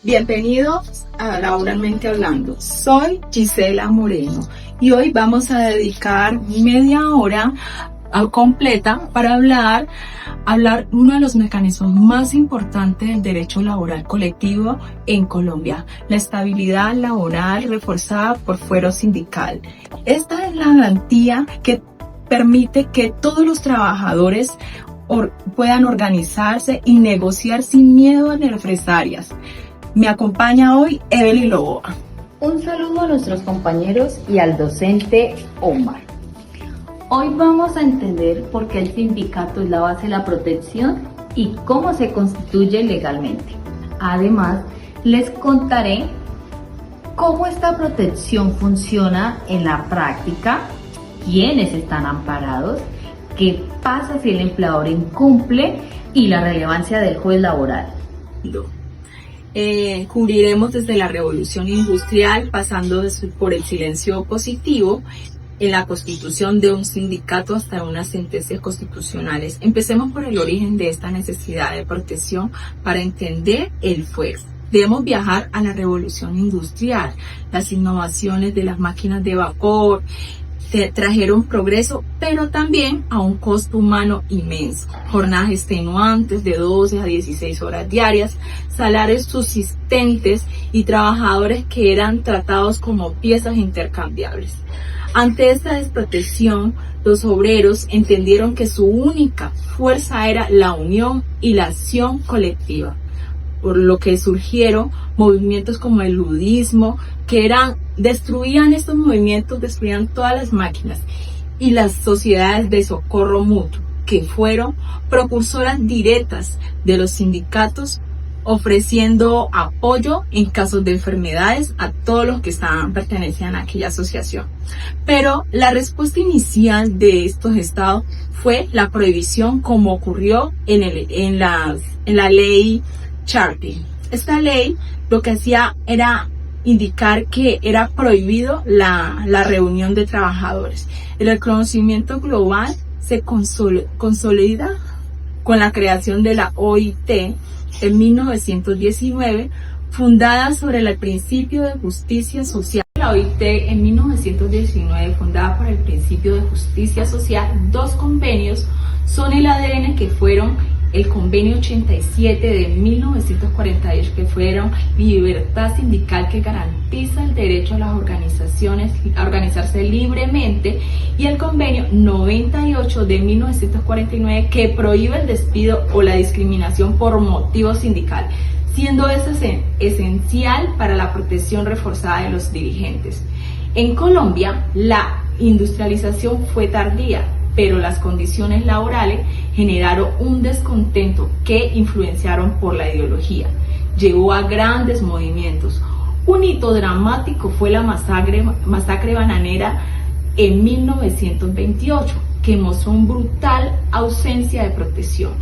Bienvenidos a Laboralmente Hablando. Soy Gisela Moreno y hoy vamos a dedicar media hora completa para hablar uno de los mecanismos más importantes del derecho laboral colectivo en Colombia, la estabilidad laboral reforzada por fuero sindical. Esta es la garantía que permite que todos los trabajadores puedan organizarse y negociar sin miedo a represalias. Me acompaña hoy Evelyn Loboa. Un saludo a nuestros compañeros y al docente Omar. Hoy vamos a entender por qué el sindicato es la base de la protección y cómo se constituye legalmente. Además, les contaré cómo esta protección funciona en la práctica, quiénes están amparados, qué pasa si el empleador incumple y la relevancia del juez laboral. Cubriremos desde la revolución industrial, pasando por el silencio positivo en la constitución de un sindicato hasta unas sentencias constitucionales. Empecemos por el origen de esta necesidad de protección para entender el fuero. Debemos viajar a la revolución industrial. Las innovaciones de las máquinas de vapor trajeron progreso, pero también a un costo humano inmenso. Jornadas extenuantes de 12 a 16 horas diarias, salarios subsistentes y trabajadores que eran tratados como piezas intercambiables. Ante esta desprotección, los obreros entendieron que su única fuerza era la unión y la acción colectiva, por lo que surgieron movimientos como el ludismo, que destruían estos movimientos, destruían todas las máquinas, y las sociedades de socorro mutuo, que fueron precursoras directas de los sindicatos, ofreciendo apoyo en casos de enfermedades a todos los que pertenecían a aquella asociación. Pero la respuesta inicial de estos estados fue la prohibición, como ocurrió en la ley Charter. Esta ley lo que hacía era indicar que era prohibido la reunión de trabajadores. El reconocimiento global se consolida con la creación de la OIT en 1919, fundada sobre el principio de justicia social. La OIT en 1919, fundada por el principio de justicia social, dos convenios son el ADN, que fueron el convenio 87 de 1948, que fueron libertad sindical, que garantiza el derecho a las organizaciones a organizarse libremente, y el convenio 98 de 1949, que prohíbe el despido o la discriminación por motivo sindical, siendo eso esencial para la protección reforzada de los dirigentes. En Colombia, la industrialización fue tardía, pero las condiciones laborales generaron un descontento que influenciaron por la ideología. Llevó a grandes movimientos. Un hito dramático fue la masacre bananera en 1928, que mostró una brutal ausencia de protección.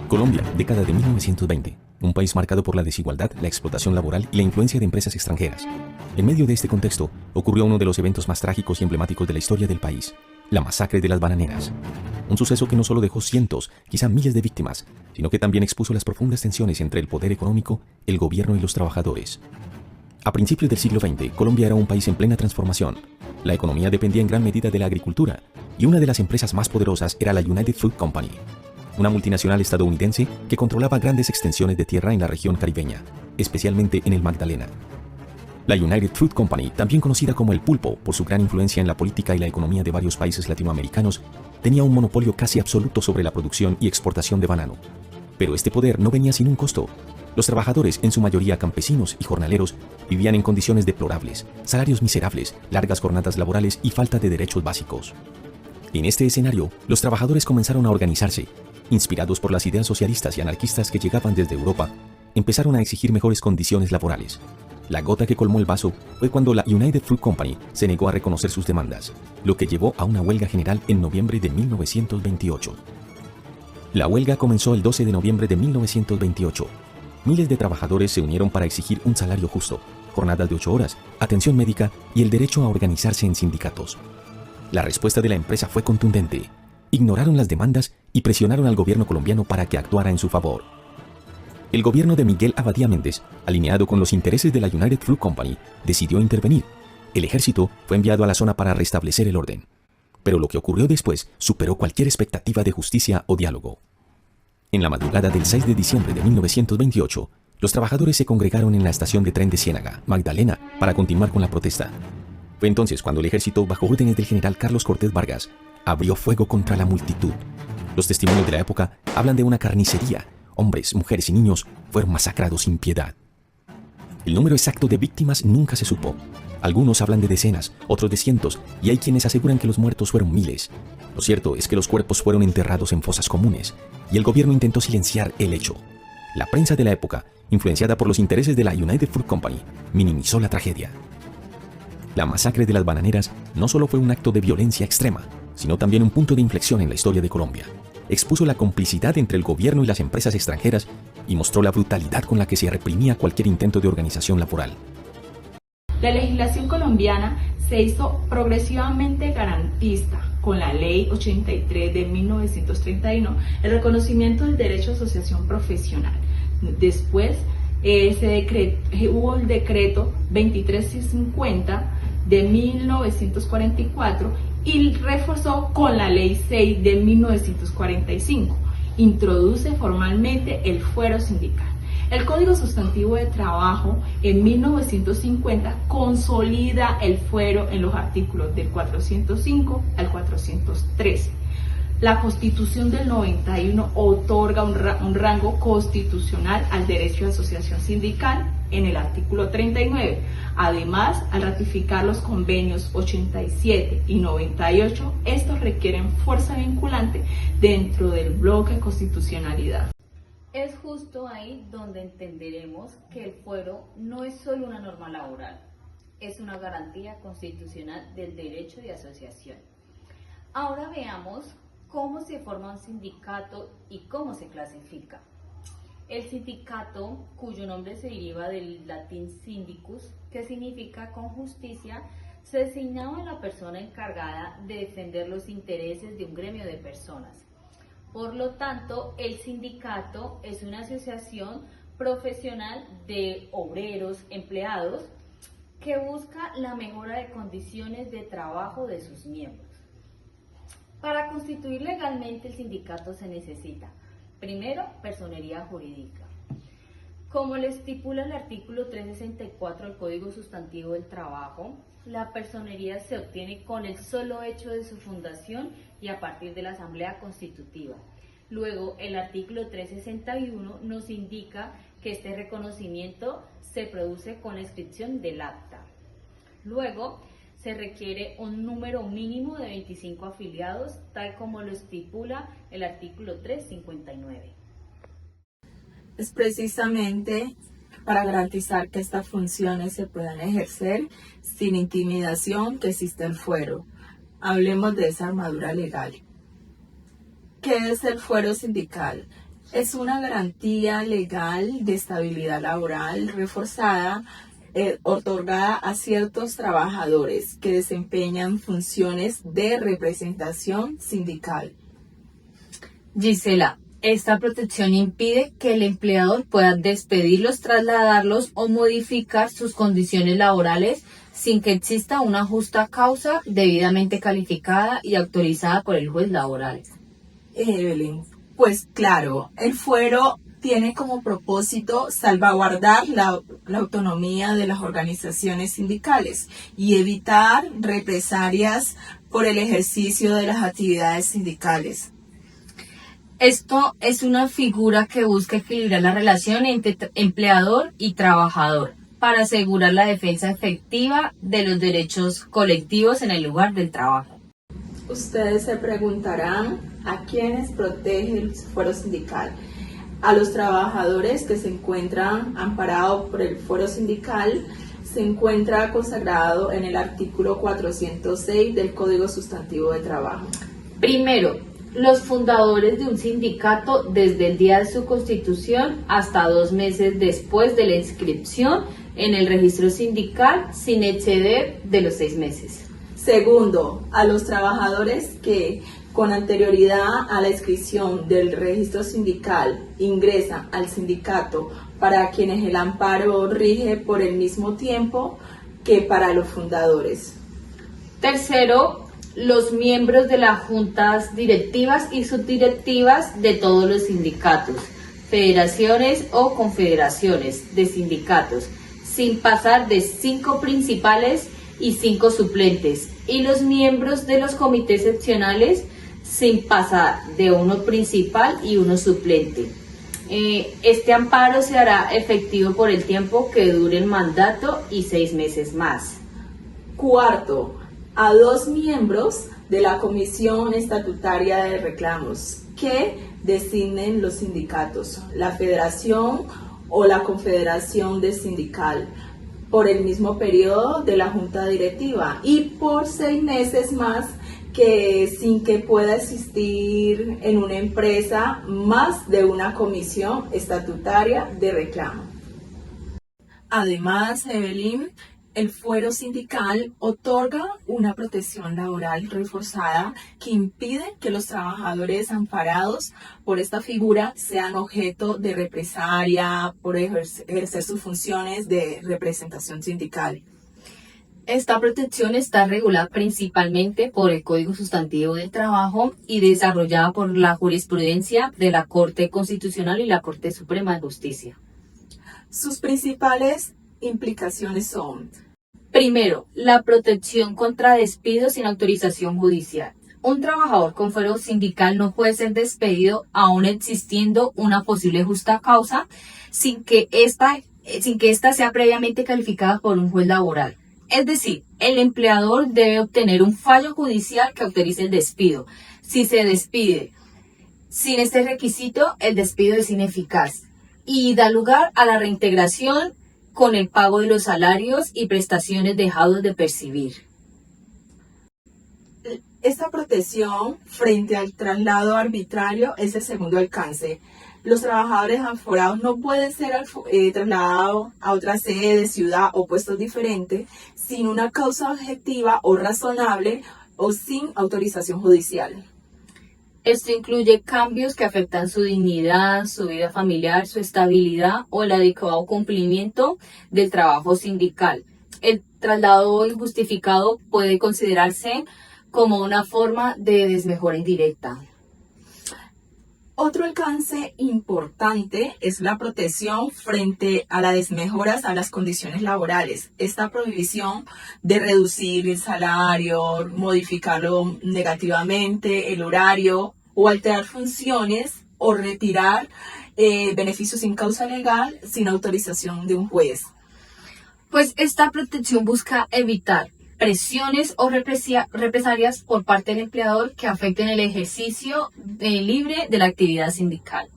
Colombia, década de 1920. Un país marcado por la desigualdad, la explotación laboral y la influencia de empresas extranjeras. En medio de este contexto, ocurrió uno de los eventos más trágicos y emblemáticos de la historia del país: la masacre de las bananeras. Un suceso que no solo dejó cientos, quizá miles de víctimas, sino que también expuso las profundas tensiones entre el poder económico, el gobierno y los trabajadores. A principios del siglo XX, Colombia era un país en plena transformación. La economía dependía en gran medida de la agricultura, y una de las empresas más poderosas era la United Fruit Company, una multinacional estadounidense que controlaba grandes extensiones de tierra en la región caribeña, especialmente en el Magdalena. La United Fruit Company, también conocida como el Pulpo por su gran influencia en la política y la economía de varios países latinoamericanos, tenía un monopolio casi absoluto sobre la producción y exportación de banano. Pero este poder no venía sin un costo. Los trabajadores, en su mayoría campesinos y jornaleros, vivían en condiciones deplorables, salarios miserables, largas jornadas laborales y falta de derechos básicos. En este escenario, los trabajadores comenzaron a organizarse. Inspirados por las ideas socialistas y anarquistas que llegaban desde Europa, empezaron a exigir mejores condiciones laborales. La gota que colmó el vaso fue cuando la United Fruit Company se negó a reconocer sus demandas, lo que llevó a una huelga general en noviembre de 1928. La huelga comenzó el 12 de noviembre de 1928. Miles de trabajadores se unieron para exigir un salario justo, jornadas de 8 horas, atención médica y el derecho a organizarse en sindicatos. La respuesta de la empresa fue contundente. Ignoraron las demandas y presionaron al gobierno colombiano para que actuara en su favor. el gobierno de Miguel Abadía Méndez, alineado con los intereses de la United Fruit Company, decidió intervenir. El ejército fue enviado a la zona para restablecer el orden. Pero lo que ocurrió después superó cualquier expectativa de justicia o diálogo. En la madrugada del 6 de diciembre de 1928, los trabajadores se congregaron en la estación de tren de Ciénaga, Magdalena, para continuar con la protesta. Fue entonces cuando el ejército, bajo órdenes del general Carlos Cortés Vargas, abrió fuego contra la multitud. Los testimonios de la época hablan de una carnicería. Hombres, mujeres y niños fueron masacrados sin piedad. El número exacto de víctimas nunca se supo. Algunos hablan de decenas, otros de cientos, y hay quienes aseguran que los muertos fueron miles. Lo cierto es que los cuerpos fueron enterrados en fosas comunes, y el gobierno intentó silenciar el hecho. La prensa de la época, influenciada por los intereses de la United Fruit Company, minimizó la tragedia. La masacre de las bananeras no solo fue un acto de violencia extrema, sino también un punto de inflexión en la historia de Colombia. Expuso la complicidad entre el gobierno y las empresas extranjeras y mostró la brutalidad con la que se reprimía cualquier intento de organización laboral. La legislación colombiana se hizo progresivamente garantista con la Ley 83 de 1931, el reconocimiento del derecho a asociación profesional. Después hubo el decreto 2350 de 1944 y reforzó con la Ley 6 de 1945. Introduce formalmente el fuero sindical. El Código Sustantivo de Trabajo en 1950 consolida el fuero en los artículos del 405 al 413. La Constitución del 91 otorga un rango constitucional al derecho de asociación sindical en el artículo 39. Además, al ratificar los convenios 87 y 98, estos requieren fuerza vinculante dentro del bloque de constitucionalidad. Es justo ahí donde entenderemos que el fuero no es solo una norma laboral, es una garantía constitucional del derecho de asociación. Ahora veamos cómo se forma un sindicato y cómo se clasifica. El sindicato, cuyo nombre se deriva del latín syndicus, que significa con justicia, se designaba a la persona encargada de defender los intereses de un gremio de personas. Por lo tanto, el sindicato es una asociación profesional de obreros, empleados, que busca la mejora de condiciones de trabajo de sus miembros. Para constituir legalmente el sindicato se necesita, primero, personería jurídica. Como lo estipula el artículo 364 del Código Sustantivo del Trabajo, la personería se obtiene con el solo hecho de su fundación y a partir de la Asamblea Constitutiva. Luego, el artículo 361 nos indica que este reconocimiento se produce con la inscripción del acta. Luego, se requiere un número mínimo de 25 afiliados, tal como lo estipula el artículo 359. Es precisamente para garantizar que estas funciones se puedan ejercer sin intimidación que existe el fuero. Hablemos de esa armadura legal. ¿Qué es el fuero sindical? Es una garantía legal de estabilidad laboral reforzada, otorgada a ciertos trabajadores que desempeñan funciones de representación sindical. Gisela, esta protección impide que el empleador pueda despedirlos, trasladarlos o modificar sus condiciones laborales sin que exista una justa causa debidamente calificada y autorizada por el juez laboral. Evelyn, pues claro, el fuero tiene como propósito salvaguardar la autonomía de las organizaciones sindicales y evitar represalias por el ejercicio de las actividades sindicales. Esto es una figura que busca equilibrar la relación entre empleador y trabajador para asegurar la defensa efectiva de los derechos colectivos en el lugar del trabajo. Ustedes se preguntarán a quiénes protege el fuero sindical. A los trabajadores que se encuentran amparados por el fuero sindical se encuentra consagrado en el artículo 406 del Código Sustantivo de Trabajo. Primero, los fundadores de un sindicato desde el día de su constitución hasta 2 meses después de la inscripción en el registro sindical sin exceder de los 6 meses. Segundo, a los trabajadores que con anterioridad a la inscripción del registro sindical ingresan al sindicato, para quienes el amparo rige por el mismo tiempo que para los fundadores. Tercero, los miembros de las juntas directivas y subdirectivas de todos los sindicatos, federaciones o confederaciones de sindicatos, sin pasar de 5 principales y 5 suplentes, y los miembros de los comités seccionales sin pasar de 1 principal y 1 suplente. Este amparo se hará efectivo por el tiempo que dure el mandato y 6 meses más. Cuarto, a 2 miembros de la Comisión Estatutaria de Reclamos que designen los sindicatos, la federación o la confederación de sindical, por el mismo periodo de la junta directiva y por 6 meses más, que sin que pueda existir en una empresa más de una comisión estatutaria de reclamo. Además, Evelyn, el fuero sindical otorga una protección laboral reforzada que impide que los trabajadores amparados por esta figura sean objeto de represalia por ejercer sus funciones de representación sindical. Esta protección está regulada principalmente por el Código Sustantivo del Trabajo y desarrollada por la jurisprudencia de la Corte Constitucional y la Corte Suprema de Justicia. Sus principales implicaciones son: primero, la protección contra despidos sin autorización judicial. Un trabajador con fuero sindical no puede ser despedido aún existiendo una posible justa causa sin que ésta sea previamente calificada por un juez laboral. Es decir, el empleador debe obtener un fallo judicial que autorice el despido. Si se despide sin este requisito, el despido es ineficaz y da lugar a la reintegración con el pago de los salarios y prestaciones dejados de percibir. Esta protección frente al traslado arbitrario es el segundo alcance. Los trabajadores aforados no pueden ser trasladados a otra sede, ciudad o puestos diferentes sin una causa objetiva o razonable o sin autorización judicial. Esto incluye cambios que afectan su dignidad, su vida familiar, su estabilidad o el adecuado cumplimiento del trabajo sindical. El traslado injustificado puede considerarse como una forma de desmejora indirecta. Otro alcance importante es la protección frente a las desmejoras a las condiciones laborales. Esta prohibición de reducir el salario, modificarlo negativamente, el horario o alterar funciones o retirar beneficios sin causa legal sin autorización de un juez. Pues esta protección busca evitar presiones o represalias por parte del empleador que afecten el ejercicio libre de la actividad sindical.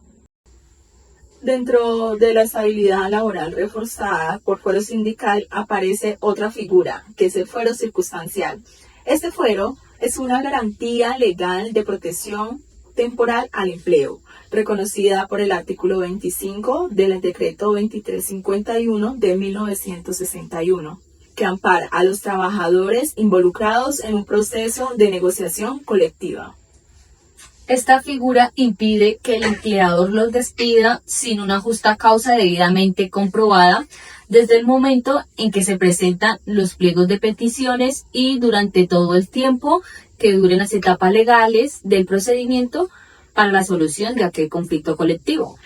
Dentro de la estabilidad laboral reforzada por fuero sindical aparece otra figura, que es el fuero circunstancial. Este fuero es una garantía legal de protección temporal al empleo, reconocida por el artículo 25 del decreto 2351 de 1961. Que ampara a los trabajadores involucrados en un proceso de negociación colectiva. Esta figura impide que el empleador los despida sin una justa causa debidamente comprobada desde el momento en que se presentan los pliegos de peticiones y durante todo el tiempo que duren las etapas legales del procedimiento para la solución de aquel conflicto colectivo.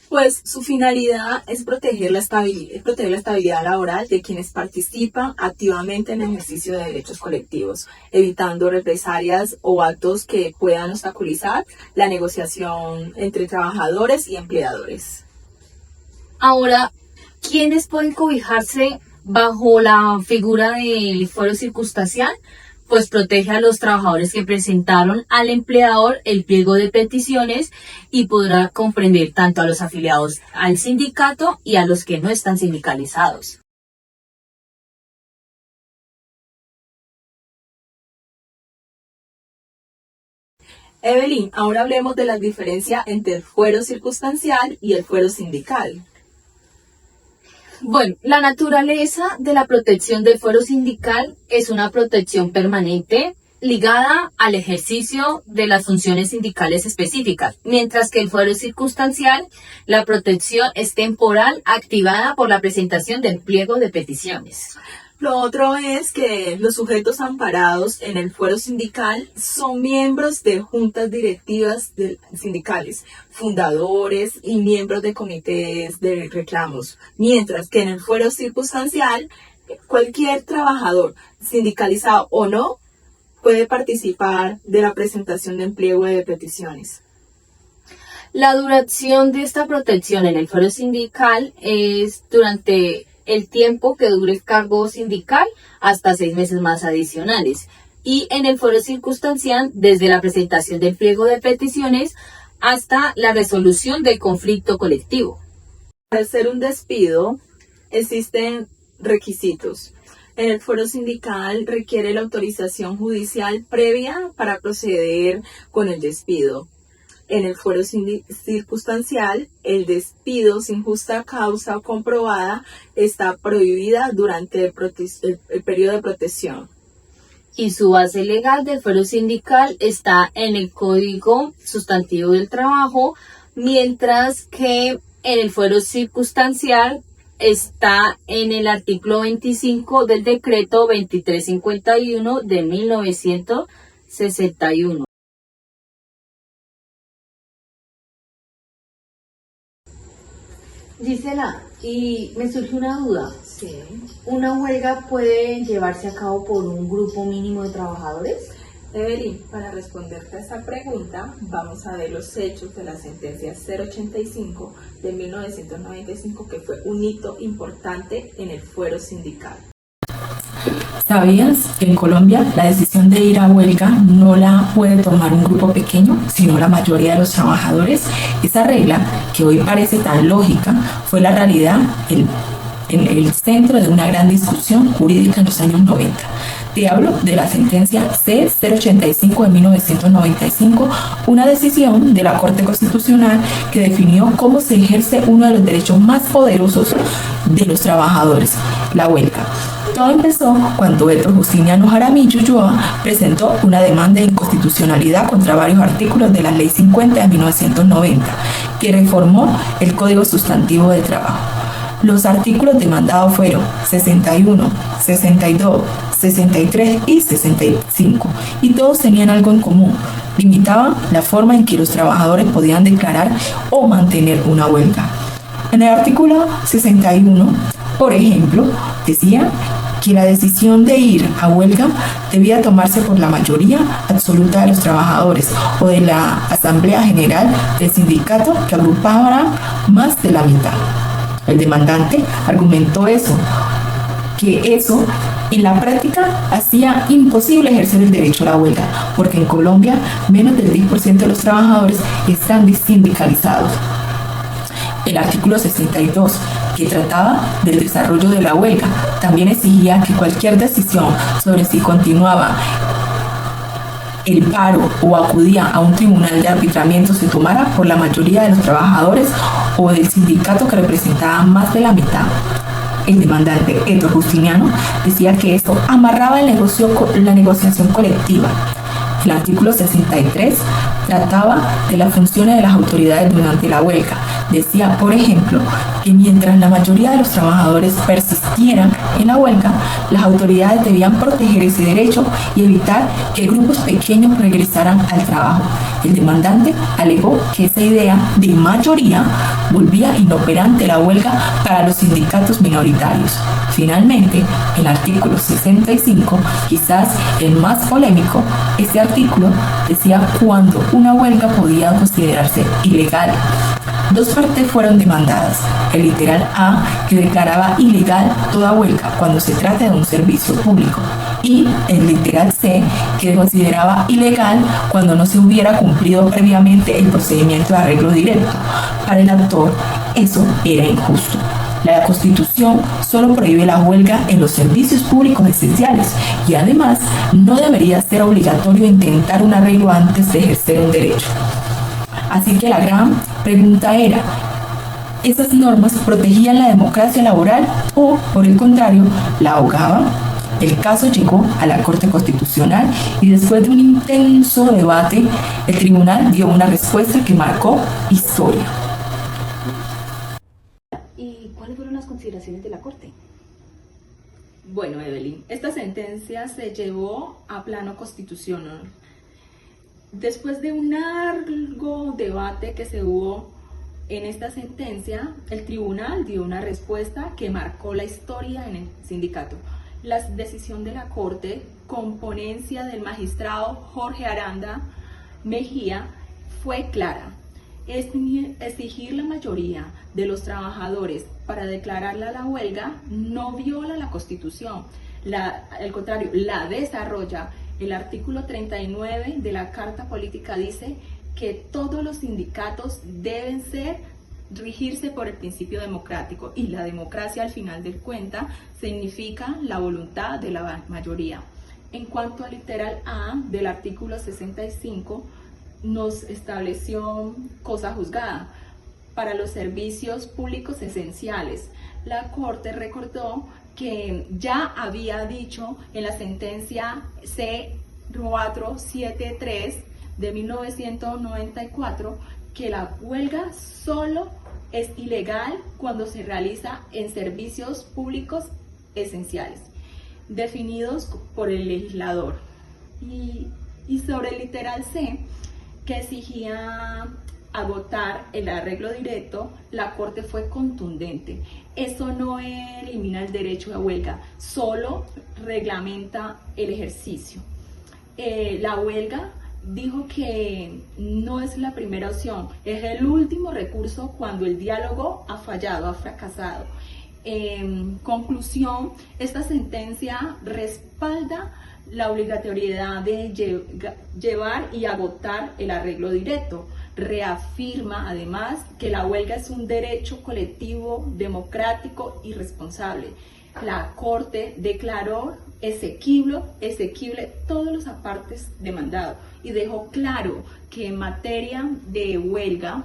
Pues su finalidad es proteger la estabilidad laboral de quienes participan activamente en el ejercicio de derechos colectivos, evitando represalias o actos que puedan obstaculizar la negociación entre trabajadores y empleadores. Ahora, ¿quiénes pueden cobijarse bajo la figura del fuero circunstancial? Pues protege a los trabajadores que presentaron al empleador el pliego de peticiones y podrá comprender tanto a los afiliados al sindicato y a los que no están sindicalizados. Evelyn, ahora hablemos de la diferencia entre el fuero circunstancial y el fuero sindical. Bueno, la naturaleza de la protección del fuero sindical es una protección permanente ligada al ejercicio de las funciones sindicales específicas, mientras que el fuero circunstancial, la protección es temporal activada por la presentación del pliego de peticiones. Lo otro es que los sujetos amparados en el fuero sindical son miembros de juntas directivas sindicales, fundadores y miembros de comités de reclamos, mientras que en el fuero circunstancial cualquier trabajador, sindicalizado o no, puede participar de la presentación de pliego de peticiones. La duración de esta protección en el fuero sindical es durante el tiempo que dure el cargo sindical hasta 6 meses más adicionales. Y en el fuero circunstancial, desde la presentación del pliego de peticiones hasta la resolución del conflicto colectivo. Para hacer un despido, existen requisitos. En el fuero sindical requiere la autorización judicial previa para proceder con el despido. En el fuero circunstancial, el despido sin justa causa comprobada está prohibida durante el periodo de protección. Y su base legal del fuero sindical está en el Código Sustantivo del Trabajo, mientras que en el fuero circunstancial está en el artículo 25 del decreto 2351 de 1961. Gisela, y me surge una duda. Sí. ¿Una huelga puede llevarse a cabo por un grupo mínimo de trabajadores? Evelyn, para responderte a esa pregunta, vamos a ver los hechos de la sentencia 085 de 1995, que fue un hito importante en el fuero sindical. ¿Sabías que en Colombia la decisión de ir a huelga no la puede tomar un grupo pequeño, sino la mayoría de los trabajadores? Esa regla, que hoy parece tan lógica, fue la realidad en el centro de una gran discusión jurídica en los años 90. Te hablo de la sentencia C-085 de 1995, una decisión de la Corte Constitucional que definió cómo se ejerce uno de los derechos más poderosos de los trabajadores, la huelga. Todo empezó cuando Héctor Justiniano Jaramillo Ulloa presentó una demanda de inconstitucionalidad contra varios artículos de la Ley 50 de 1990, que reformó el Código Sustantivo del Trabajo. Los artículos demandados fueron 61, 62, 63 y 65, y todos tenían algo en común: limitaban la forma en que los trabajadores podían declarar o mantener una huelga. En el artículo 61, por ejemplo, decía que la decisión de ir a huelga debía tomarse por la mayoría absoluta de los trabajadores o de la Asamblea General del sindicato, que agrupara más de la mitad. El demandante argumentó que eso en la práctica hacía imposible ejercer el derecho a la huelga, porque en Colombia menos del 10% de los trabajadores están sindicalizados. El artículo 62, que trataba del desarrollo de la huelga, también exigía que cualquier decisión sobre si continuaba el paro o acudía a un tribunal de arbitramiento se tomara por la mayoría de los trabajadores o del sindicato que representaba más de la mitad. El demandante Héctor Justiniano decía que esto amarraba la negociación colectiva. El artículo 63 trataba de las funciones de las autoridades durante la huelga. Decía, por ejemplo, que mientras la mayoría de los trabajadores persistieran en la huelga, las autoridades debían proteger ese derecho y evitar que grupos pequeños regresaran al trabajo. El demandante alegó que esa idea de mayoría volvía inoperante la huelga para los sindicatos minoritarios. Finalmente, el artículo 65, quizás el más polémico, ese artículo decía cuándo una huelga podía considerarse ilegal. Dos partes fueron demandadas: el literal A, que declaraba ilegal toda huelga cuando se trata de un servicio público, y el literal C, que consideraba ilegal cuando no se hubiera cumplido previamente el procedimiento de arreglo directo. Para el autor, eso era injusto. La Constitución solo prohíbe la huelga en los servicios públicos esenciales y además no debería ser obligatorio intentar un arreglo antes de ejercer un derecho. Así que la gran pregunta era, esas normas protegían la democracia laboral o, por el contrario, la ahogaban. El caso llegó a la Corte Constitucional y después de un intenso debate, el tribunal dio una respuesta que marcó historia. ¿Y cuáles fueron las consideraciones de la Corte? Bueno, Evelyn, esta sentencia se llevó a plano constitucional. Después de un largo debate que se hubo en esta sentencia, el tribunal dio una respuesta que marcó la historia en el sindicato. La decisión de la Corte, con ponencia del magistrado Jorge Aranda Mejía, fue clara. Exigir la mayoría de los trabajadores para declararla la huelga no viola la Constitución, al contrario, la desarrolla. El artículo 39 de la Carta Política dice que todos los sindicatos deben regirse por el principio democrático, y la democracia al final del cuenta significa la voluntad de la mayoría. En cuanto al literal A del artículo 65, nos estableció cosa juzgada para los servicios públicos esenciales. La Corte recordó que ya había dicho en la sentencia C473 de 1994 que la huelga solo es ilegal cuando se realiza en servicios públicos esenciales, definidos por el legislador. Y sobre el literal C, que exigía agotar el arreglo directo, la Corte fue contundente. Eso no elimina el derecho a huelga, solo reglamenta el ejercicio. La huelga, dijo que no es la primera opción, es el último recurso cuando el diálogo ha fallado, ha fracasado. En conclusión, esta sentencia respalda la obligatoriedad de llevar y agotar el arreglo directo. Reafirma además que la huelga es un derecho colectivo, democrático y responsable. La Corte declaró exequible todos los apartes demandados y dejó claro que en materia de huelga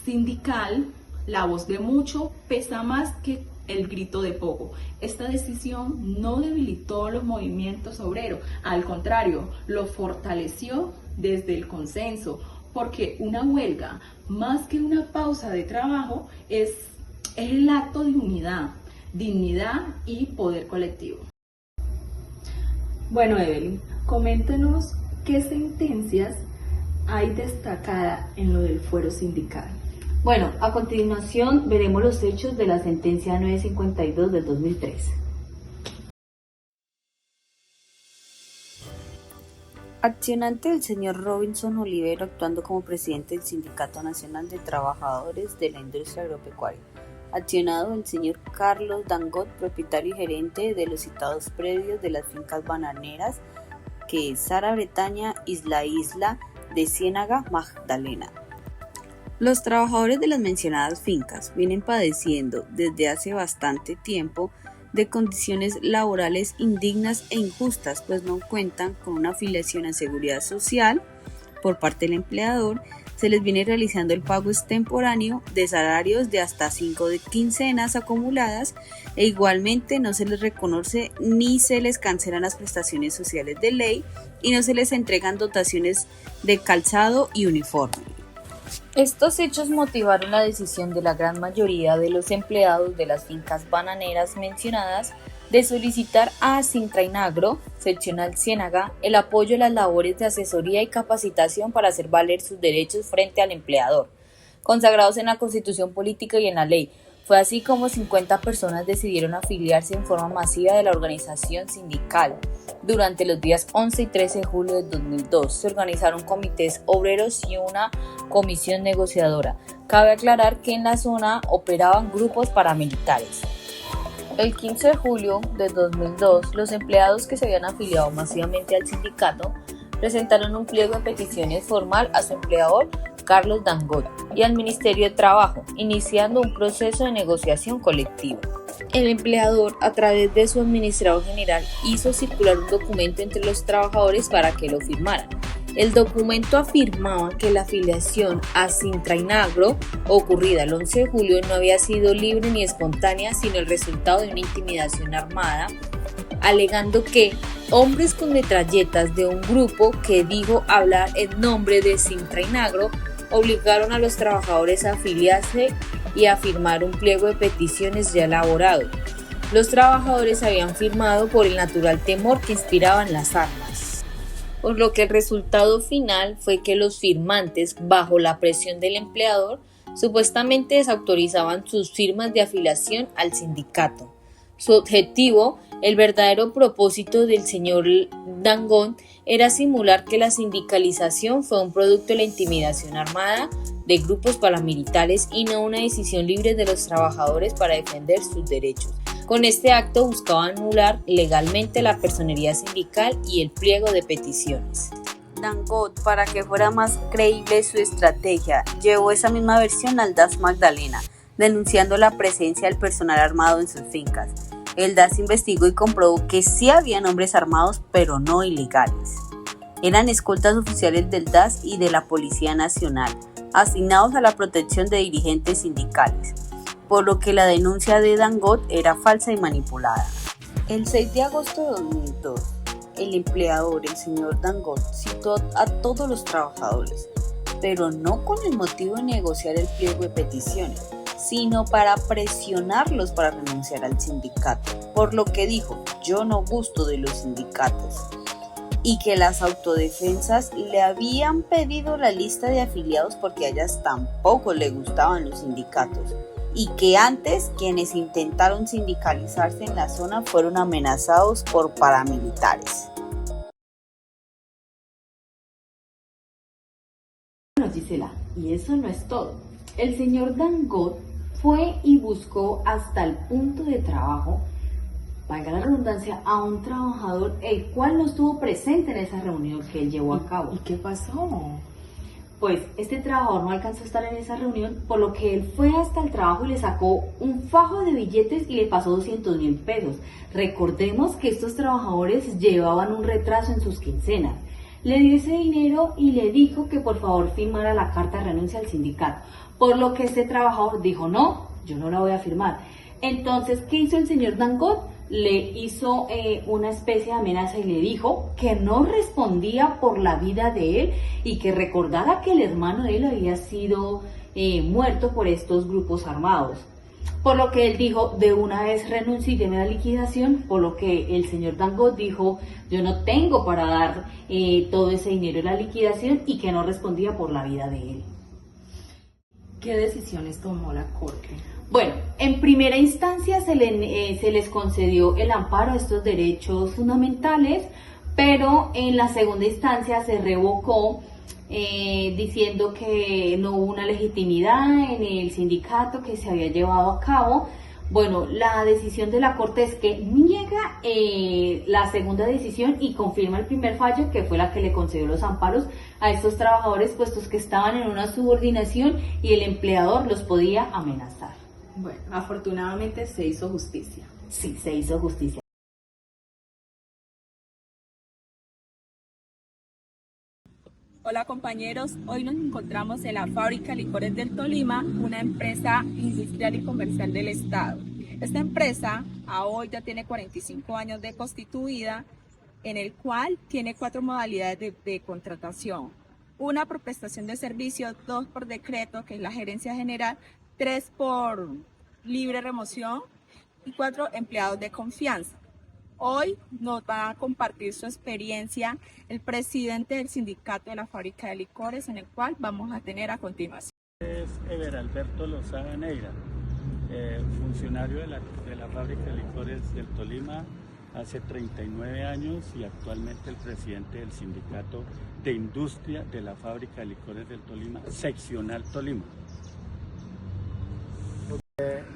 sindical la voz de mucho pesa más que el grito de poco. Esta decisión no debilitó los movimientos obreros, al contrario, lo fortaleció desde el consenso, porque una huelga, más que una pausa de trabajo, es el acto de unidad, dignidad y poder colectivo. Bueno, Evelyn, coméntenos qué sentencias hay destacada en lo del fuero sindical. Bueno, a continuación veremos los hechos de la sentencia 952 del 2003. Accionante el señor Robinson Olivero, actuando como presidente del Sindicato Nacional de Trabajadores de la Industria Agropecuaria. Accionado el señor Carlos Dangot, propietario y gerente de los citados predios de las fincas bananeras, que es Sara Bretaña, Isla de Ciénaga, Magdalena. Los trabajadores de las mencionadas fincas vienen padeciendo desde hace bastante tiempo de condiciones laborales indignas e injustas, pues no cuentan con una afiliación a seguridad social por parte del empleador. Se les viene realizando el pago extemporáneo de salarios de hasta 5 quincenas acumuladas, e igualmente no se les reconoce ni se les cancelan las prestaciones sociales de ley y no se les entregan dotaciones de calzado y uniforme. Estos hechos motivaron la decisión de la gran mayoría de los empleados de las fincas bananeras mencionadas de solicitar a Sintrainagro, seccional Ciénaga, el apoyo a las labores de asesoría y capacitación para hacer valer sus derechos frente al empleador, consagrados en la Constitución Política y en la ley. Fue así como 50 personas decidieron afiliarse en forma masiva de la organización sindical. Durante los días 11 y 13 de julio de 2002 se organizaron comités obreros y una comisión negociadora. Cabe aclarar que en la zona operaban grupos paramilitares. El 15 de julio de 2002, los empleados que se habían afiliado masivamente al sindicato presentaron un pliego de peticiones formal a su empleador, Carlos Dangot, y al Ministerio de Trabajo, iniciando un proceso de negociación colectiva. El empleador, a través de su administrador general, hizo circular un documento entre los trabajadores para que lo firmaran. El documento afirmaba que la afiliación a Sintrainagro, ocurrida el 11 de julio, no había sido libre ni espontánea, sino el resultado de una intimidación armada, alegando que hombres con metralletas de un grupo que dijo hablar en nombre de Sintrainagro obligaron a los trabajadores a afiliarse y a firmar un pliego de peticiones ya elaborado. Los trabajadores habían firmado por el natural temor que inspiraban las armas, por lo que el resultado final fue que los firmantes, bajo la presión del empleador, supuestamente desautorizaban sus firmas de afiliación al sindicato. Su objetivo, el verdadero propósito del señor Dangot, era simular que la sindicalización fue un producto de la intimidación armada de grupos paramilitares y no una decisión libre de los trabajadores para defender sus derechos. Con este acto buscaba anular legalmente la personería sindical y el pliego de peticiones. Dangot, para que fuera más creíble su estrategia, llevó esa misma versión al DAS Magdalena, denunciando la presencia del personal armado en sus fincas. El DAS investigó y comprobó que sí habían hombres armados, pero no ilegales. Eran escoltas oficiales del DAS y de la Policía Nacional, asignados a la protección de dirigentes sindicales, por lo que la denuncia de Dangot era falsa y manipulada. El 6 de agosto de 2002, el empleador, el señor Dangot, citó a todos los trabajadores, pero no con el motivo de negociar el pliego de peticiones, sino para presionarlos para renunciar al sindicato, por lo que dijo: yo no gusto de los sindicatos, y que las autodefensas le habían pedido la lista de afiliados porque a ellas tampoco le gustaban los sindicatos, y que antes quienes intentaron sindicalizarse en la zona fueron amenazados por paramilitares. Bueno, Gisela, y eso no es todo. El señor Dangot fue y buscó hasta el punto de trabajo, valga la redundancia, a un trabajador el cual no estuvo presente en esa reunión que él llevó a cabo. ¿Y qué pasó? Pues este trabajador no alcanzó a estar en esa reunión, por lo que él fue hasta el trabajo y le sacó un fajo de billetes y le pasó 200,000 pesos. Recordemos que estos trabajadores llevaban un retraso en sus quincenas. Le dio ese dinero y le dijo que por favor firmara la carta de renuncia al sindicato, por lo que este trabajador dijo: no, yo no la voy a firmar. Entonces, ¿qué hizo el señor Dangot? Le hizo una especie de amenaza y le dijo que no respondía por la vida de él y que recordara que el hermano de él había sido muerto por estos grupos armados. Por lo que él dijo: de una vez renuncio y deme la liquidación, por lo que el señor Dangot dijo: yo no tengo para dar todo ese dinero en la liquidación, y que no respondía por la vida de él. ¿Qué decisiones tomó la Corte? Bueno, en primera instancia se les concedió el amparo a estos derechos fundamentales, pero en la segunda instancia se revocó diciendo que no hubo una legitimidad en el sindicato que se había llevado a cabo. Bueno, la decisión de la Corte es que niega la segunda decisión y confirma el primer fallo, que fue la que le concedió los amparos a estos trabajadores, puestos que estaban en una subordinación y el empleador los podía amenazar. Bueno, afortunadamente se hizo justicia. Sí, se hizo justicia. Hola compañeros, hoy nos encontramos en la Fábrica de Licores del Tolima, una empresa industrial y comercial del Estado. Esta empresa a hoy ya tiene 45 años de constituida, en el cual tiene 4 modalidades de contratación. 1 por prestación de servicios, 2 por decreto, que es la gerencia general, 3 por libre remoción y 4 empleados de confianza. Hoy nos va a compartir su experiencia el presidente del sindicato de la Fábrica de Licores, en el cual vamos a tener a continuación. Es Eber Alberto Lozada Neira, funcionario de la Fábrica de Licores del Tolima hace 39 años y actualmente el presidente del sindicato de industria de la Fábrica de Licores del Tolima, seccional Tolima.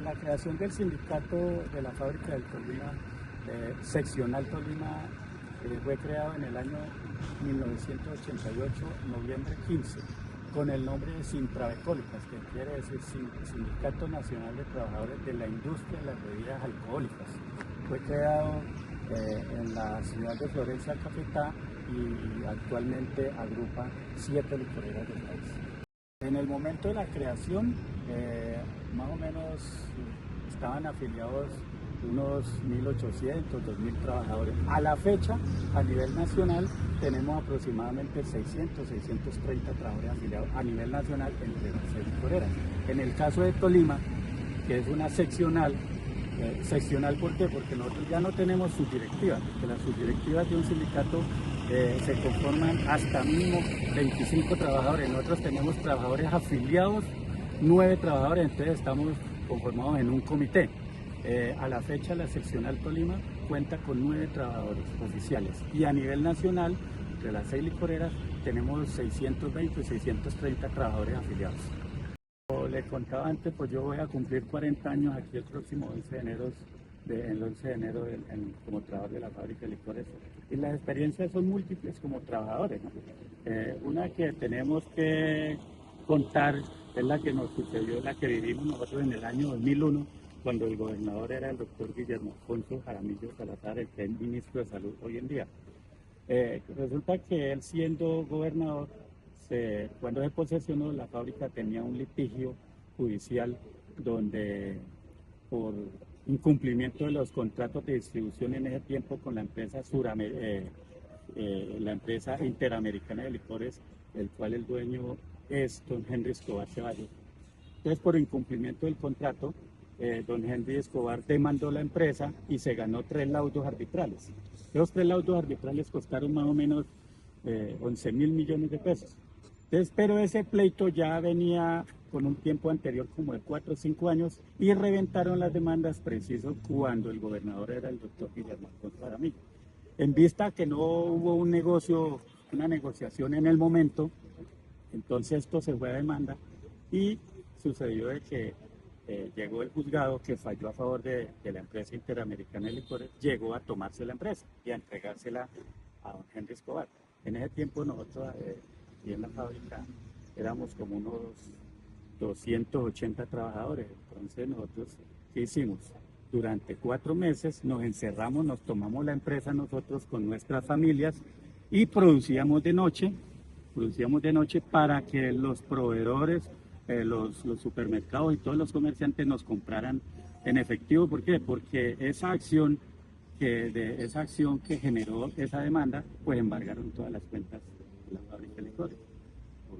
La creación del sindicato de la Fábrica del Tolima, seccional Tolima, fue creado en el año 1988, noviembre 15, con el nombre de Sintrabecólicas, que quiere decir Sindicato Nacional de Trabajadores de la Industria de las Bebidas Alcohólicas. Fue creado en la ciudad de Florencia, Caquetá, y actualmente agrupa 7 licoreras del país. En el momento de la creación, más o menos estaban afiliados unos 1.800, 2.000 trabajadores. A la fecha, a nivel nacional, tenemos aproximadamente 600, 630 trabajadores afiliados a nivel nacional entre las 6 licoreras. En el caso de Tolima, que es una seccional, ¿por qué? Porque nosotros ya no tenemos subdirectivas, porque las subdirectivas de un sindicato se conforman hasta mínimo 25 trabajadores. Nosotros tenemos trabajadores afiliados, 9 trabajadores, entonces estamos conformados en un comité. A la fecha la seccional Tolima cuenta con 9 trabajadores oficiales y a nivel nacional, entre las 6 licoreras, tenemos 620 630 trabajadores afiliados. Como le contaba antes, pues yo voy a cumplir 40 años aquí el próximo 11 de enero, como trabajador de la fábrica de licores, y las experiencias son múltiples como trabajadores, ¿no? Una que tenemos que contar es la que nos sucedió, la que vivimos nosotros en el año 2001, cuando el gobernador era el doctor Guillermo Alfonso Jaramillo Salazar, el que es ministro de Salud hoy en día. Resulta que él, siendo gobernador, cuando se posesionó, la fábrica tenía un litigio judicial donde, por incumplimiento de los contratos de distribución en ese tiempo con la empresa la empresa Interamericana de Licores, el cual el dueño es don Henry Escobar Ceballos. Entonces, por incumplimiento del contrato, don Henry Escobar demandó la empresa y se ganó 3 laudos arbitrales. Los 3 laudos arbitrales costaron más o menos 11.000 millones de pesos. Entonces, pero ese pleito ya venía con un tiempo anterior, como de 4 o 5 años, y reventaron las demandas preciso cuando el gobernador era el doctor Guillermo Alfonso Jaramillo. En vista que no hubo una negociación en el momento, entonces esto se fue a demanda y sucedió de que llegó el juzgado que falló a favor de la empresa Interamericana de Licores, llegó a tomarse la empresa y a entregársela a don Henry Escobar. En ese tiempo nosotros, y en la fábrica, éramos como unos 280 trabajadores. Entonces nosotros, ¿qué hicimos? Durante 4 meses nos encerramos, nos tomamos la empresa nosotros con nuestras familias y producíamos de noche para que los proveedores, los supermercados y todos los comerciantes nos compraran en efectivo. ¿Por qué? Porque esa acción que generó esa demanda, pues embargaron todas las cuentas de la fábrica de licores por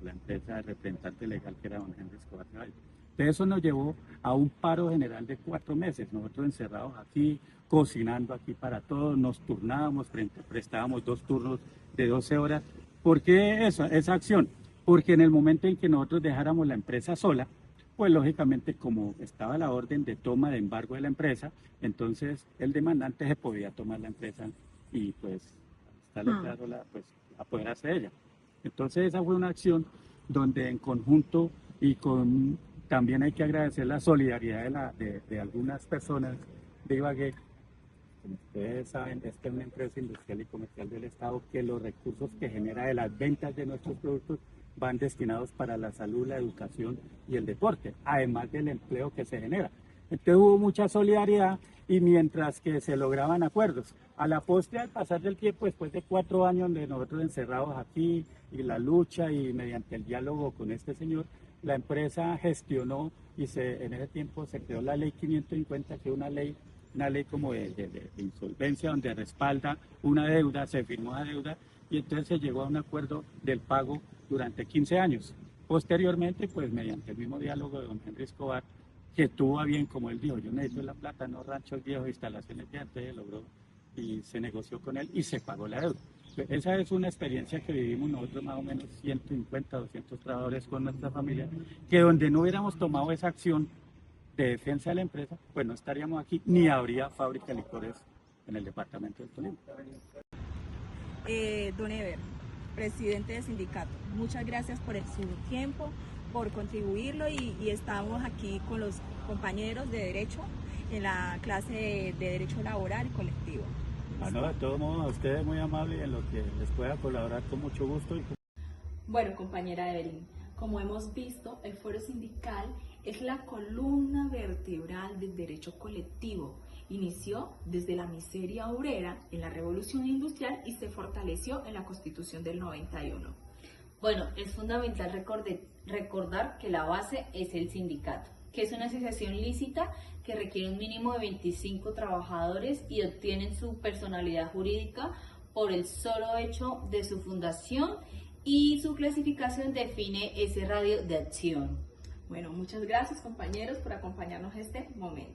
la empresa de representante legal que era don Henry Escobar Ceballos. Entonces eso nos llevó a un paro general de 4 meses, nosotros encerrados aquí, cocinando aquí para todos, nos turnábamos, prestábamos 2 turnos de 12 horas. ¿Por qué esa acción? Porque en el momento en que nosotros dejáramos la empresa sola, pues lógicamente como estaba la orden de toma de embargo de la empresa, entonces el demandante se podía tomar la empresa y pues pues apoderarse de ella. Entonces esa fue una acción donde en conjunto y también hay que agradecer la solidaridad de algunas personas de Ibagué. Como ustedes saben, esta es una empresa industrial y comercial del Estado que los recursos que genera de las ventas de nuestros productos van destinados para la salud, la educación y el deporte, además del empleo que se genera. Entonces hubo mucha solidaridad y mientras que se lograban acuerdos. A la postre, al pasar del tiempo, después de 4 años de nosotros encerrados aquí y la lucha y mediante el diálogo con este señor, la empresa gestionó y en ese tiempo se creó la ley 550, que es una ley como de insolvencia donde respalda una deuda, se firmó la deuda y entonces se llegó a un acuerdo del pago durante 15 años. Posteriormente, pues mediante el mismo diálogo de don Henry Escobar, que tuvo a bien, como él dijo, yo necesito la plata, no ranchos viejos, instalaciones de antes, logró y se negoció con él y se pagó la deuda. Esa es una experiencia que vivimos nosotros, más o menos 150, 200 trabajadores con nuestra familia, que donde no hubiéramos tomado esa acción de defensa de la empresa, pues no estaríamos aquí, ni habría fábrica de licores en el departamento del Tolima. Don Ever, presidente del sindicato, muchas gracias por su tiempo, por contribuirlo y estamos aquí con los compañeros de Derecho en la clase de Derecho Laboral y Colectivo. No, de todos modos, a ustedes muy amables en lo que les pueda colaborar con mucho gusto. Bueno, compañera Evelyn, como hemos visto, el foro sindical es la columna vertebral del derecho colectivo inició desde la miseria obrera en la Revolución Industrial y se fortaleció en la Constitución del 91. Bueno, es fundamental recordar que la base es el sindicato, que es una asociación lícita que requiere un mínimo de 25 trabajadores y obtienen su personalidad jurídica por el solo hecho de su fundación, y su clasificación define ese radio de acción. Bueno, muchas gracias compañeros por acompañarnos en este momento.